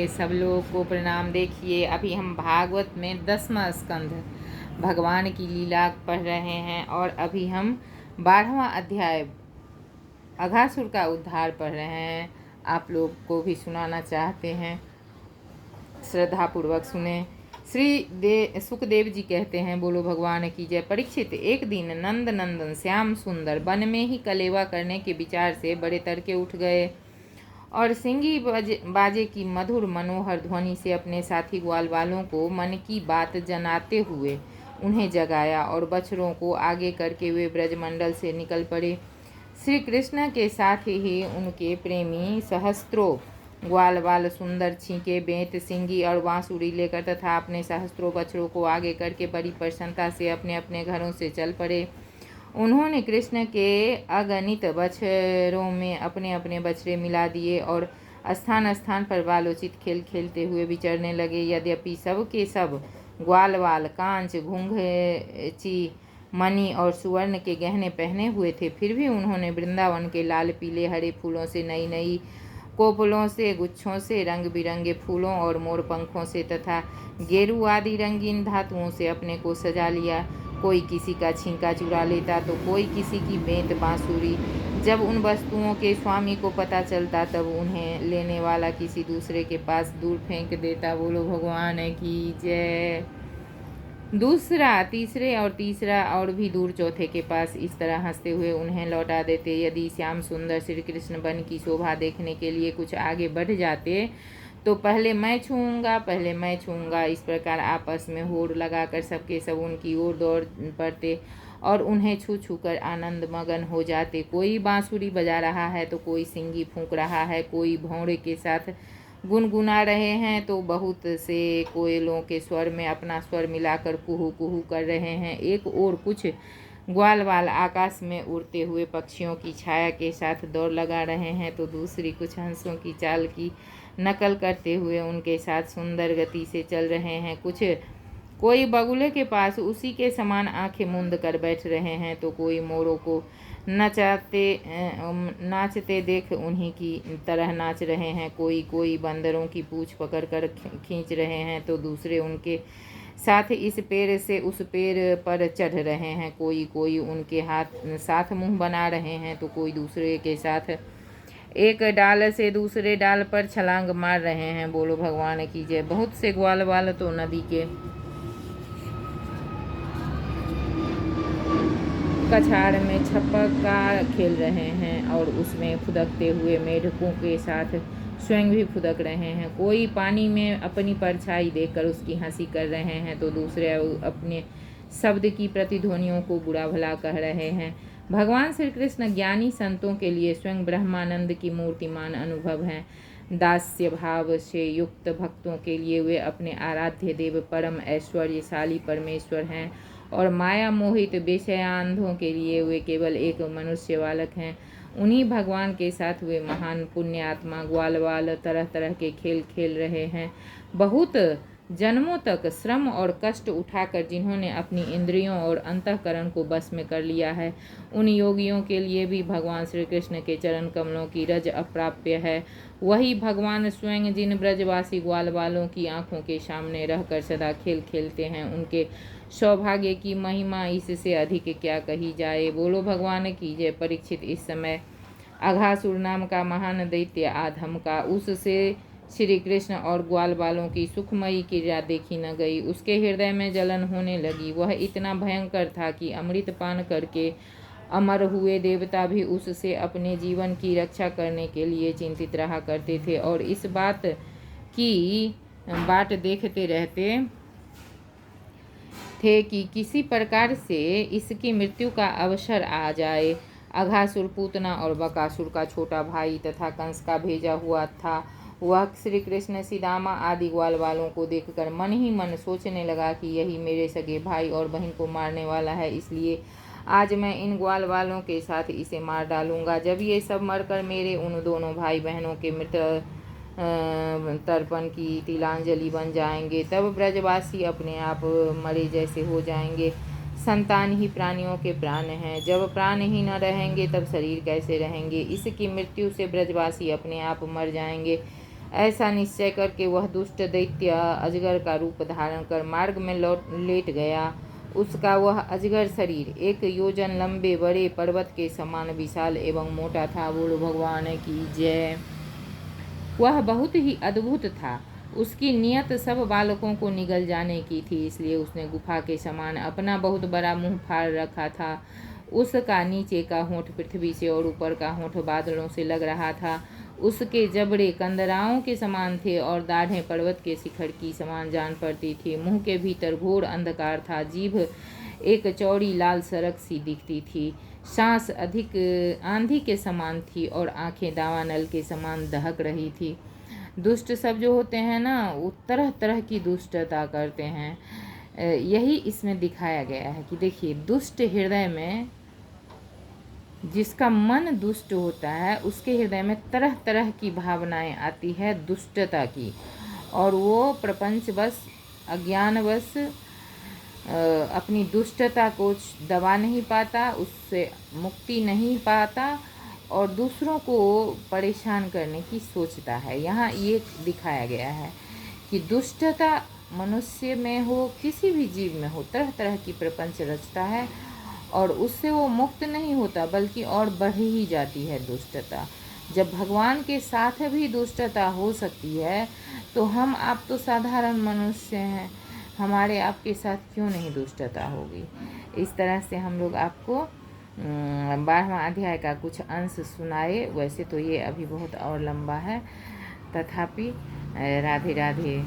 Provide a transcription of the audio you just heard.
सब लोगों को प्रणाम। देखिए अभी हम भागवत में 10वां स्कंध भगवान की लीला पढ़ रहे हैं और अभी हम 12वां अध्याय अघासुर का उद्धार पढ़ रहे हैं। आप लोग को भी सुनाना चाहते हैं, श्रद्धा पूर्वक सुने। सुखदेव जी कहते हैं, बोलो भगवान की जय। परीक्षित, एक दिन नंद नंदन श्याम सुंदर वन में ही कलेवा करने के विचार से बड़े तड़के उठ गए और सिंगी बाजे की मधुर मनोहर ध्वनि से अपने साथी ग्वाल वालों को मन की बात जनाते हुए उन्हें जगाया और बछड़ों को आगे करके वे ब्रजमंडल से निकल पड़े। श्री कृष्ण के साथ ही उनके प्रेमी सहस्त्रों ग्वाल वाल सुंदर छींके, बेंत, सिंगी और बांसुरी लेकर तथा अपने सहस्त्रों बछड़ों को आगे करके बड़ी प्रसन्नता से अपने अपने घरों से चल पड़े। उन्होंने कृष्ण के अगणित बछड़ों में अपने अपने बछड़े मिला दिए और स्थान स्थान पर बालोचित खेल खेलते हुए विचरने लगे। यद्यपि सब के सब ग्वाल वाल कांच, घुंघची, मणि और सुवर्ण के गहने पहने हुए थे, फिर भी उन्होंने वृंदावन के लाल पीले हरे फूलों से, नई नई कोपलों से, गुच्छों से, रंग बिरंगे फूलों और मोर पंखों से तथा गेरू आदि रंगीन धातुओं से अपने को सजा लिया। कोई किसी का छींका चुरा लेता तो कोई किसी की बेंत बांसुरी। जब उन वस्तुओं के स्वामी को पता चलता तब उन्हें लेने वाला किसी दूसरे के पास दूर फेंक देता। बोलो भगवान की जय। दूसरा, तीसरे और तीसरा और भी दूर चौथे के पास इस तरह हंसते हुए उन्हें लौटा देते। यदि श्याम सुंदर श्री कृष्ण वन की शोभा देखने के लिए कुछ आगे बढ़ जाते तो पहले मैं छूऊंगा, पहले मैं छूऊंगा, इस प्रकार आपस में होड़ लगाकर सबके सब उनकी ओर दौड़ पड़ते और उन्हें छू छू कर आनंद मगन हो जाते। कोई बांसुरी बजा रहा है तो कोई सिंगी फूंक रहा है, कोई भौरे के साथ गुनगुना रहे हैं तो बहुत से कोयलों के स्वर में अपना स्वर मिलाकर कुहू कुहू कर रहे हैं। एक और कुछ ग्वाल वाल आकाश में उड़ते हुए पक्षियों की छाया के साथ दौड़ लगा रहे हैं तो दूसरी कुछ हंसों की चाल की नकल करते हुए उनके साथ सुंदर गति से चल रहे हैं। कोई बगुले के पास उसी के समान आंखें मूंद कर बैठ रहे हैं तो कोई मोरों को नाचते देख उन्हीं की तरह नाच रहे हैं। कोई बंदरों की पूंछ पकड़कर खींच रहे हैं तो दूसरे उनके साथ इस पेड़ से उस पेड़ पर चढ़ रहे हैं। कोई उनके साथ मुंह बना रहे हैं तो कोई दूसरे के साथ एक डाल से दूसरे डाल पर छलांग मार रहे हैं। बोलो भगवान की जय। बहुत से ग्वाल वाल तो नदी के कछाड़ में छपका खेल रहे हैं और उसमें फुदकते हुए मेढकों के साथ स्वयं भी फुदक रहे हैं। कोई पानी में अपनी परछाई देखकर उसकी हंसी कर रहे हैं तो दूसरे अपने शब्द की प्रतिध्वनियों को बुरा भला कह रहे हैं। भगवान श्री कृष्ण ज्ञानी संतों के लिए स्वयं ब्रह्मानंद की मूर्तिमान अनुभव हैं। दास्य भाव से युक्त भक्तों के लिए वे अपने आराध्य देव परम ऐश्वर्यशाली परमेश्वर हैं और माया मोहित विषयांधों के लिए वे केवल एक मनुष्य बालक हैं। उन्हीं भगवान के साथ वे महान पुण्य आत्मा ग्वाल वाल तरह तरह के खेल खेल रहे हैं। बहुत जन्मों तक श्रम और कष्ट उठाकर जिन्होंने अपनी इंद्रियों और अंतःकरण को बस में कर लिया है, उन योगियों के लिए भी भगवान श्री कृष्ण के चरण कमलों की रज अप्राप्य है। वही भगवान स्वयं जिन ब्रजवासी ग्वाल वालों की आंखों के सामने रहकर सदा खेल खेलते हैं, उनके सौभाग्य की महिमा इससे अधिक क्या कही जाए। बोलो भगवान की जय। परीक्षित, इस समय अघासुर नाम का महान दैत्य आधम का उससे श्री कृष्ण और ग्वाल वालों की सुखमयी क्रिया देखी न गई। उसके हृदय में जलन होने लगी। वह इतना भयंकर था कि अमृत पान करके अमर हुए देवता भी उससे अपने जीवन की रक्षा करने के लिए चिंतित रहा करते थे और इस बात की बाट देखते रहते थे कि किसी प्रकार से इसकी मृत्यु का अवसर आ जाए। अघासुर पूतना और बकासुर का छोटा भाई तथा कंस का भेजा हुआ था। वह श्री कृष्ण, सीदामा आदि ग्वाल वालों को देखकर मन ही मन सोचने लगा कि यही मेरे सगे भाई और बहन को मारने वाला है, इसलिए आज मैं इन ग्वाल वालों के साथ इसे मार डालूंगा। जब ये सब मरकर मेरे उन दोनों भाई बहनों के मृत तर्पण की तिलांजलि बन जाएंगे, तब ब्रजवासी अपने आप मरे जैसे हो जाएंगे। संतान ही प्राणियों के प्राण हैं, जब प्राण ही न रहेंगे तब शरीर कैसे रहेंगे। इसकी मृत्यु से ब्रजवासी अपने आप मर जाएंगे। ऐसा निश्चय करके वह दुष्ट दैत्य अजगर का रूप धारण कर मार्ग में लेट गया। उसका वह अजगर शरीर 1 योजन लंबे बड़े पर्वत के समान विशाल एवं मोटा था। बोलो भगवान की जय। वह बहुत ही अद्भुत था। उसकी नियत सब बालकों को निगल जाने की थी, इसलिए उसने गुफा के समान अपना बहुत बड़ा मुंह फाड़ रखा था। उसका नीचे का होंठ पृथ्वी से और ऊपर का होंठ बादलों से लग रहा था। उसके जबड़े कंदराओं के समान थे और दाढ़ें पर्वत के शिखर की समान जान पड़ती थी। मुंह के भीतर घोर अंधकार था। जीभ एक चौड़ी लाल सड़क सी दिखती थी। सांस अधिक आंधी के समान थी और आंखें दावानल के समान दहक रही थी। दुष्ट सब जो होते हैं ना, वो तरह तरह की दुष्टता करते हैं। यही इसमें दिखाया गया है कि देखिए, दुष्ट हृदय में, जिसका मन दुष्ट होता है उसके हृदय में तरह तरह की भावनाएं आती है दुष्टता की, और वो प्रपंचवश अज्ञानवश अपनी दुष्टता को दबा नहीं पाता, उससे मुक्ति नहीं पाता और दूसरों को परेशान करने की सोचता है। यहाँ ये दिखाया गया है कि दुष्टता मनुष्य में हो, किसी भी जीव में हो, तरह तरह की प्रपंच रचता है और उससे वो मुक्त नहीं होता, बल्कि और बढ़ ही जाती है दुष्टता। जब भगवान के साथ भी दुष्टता हो सकती है, तो हम आप तो साधारण मनुष्य हैं, हमारे आपके साथ क्यों नहीं दुष्टता होगी। इस तरह से हम लोग आपको 12वां अध्याय का कुछ अंश सुनाए। वैसे तो ये अभी बहुत और लंबा है, तथापि राधे राधे।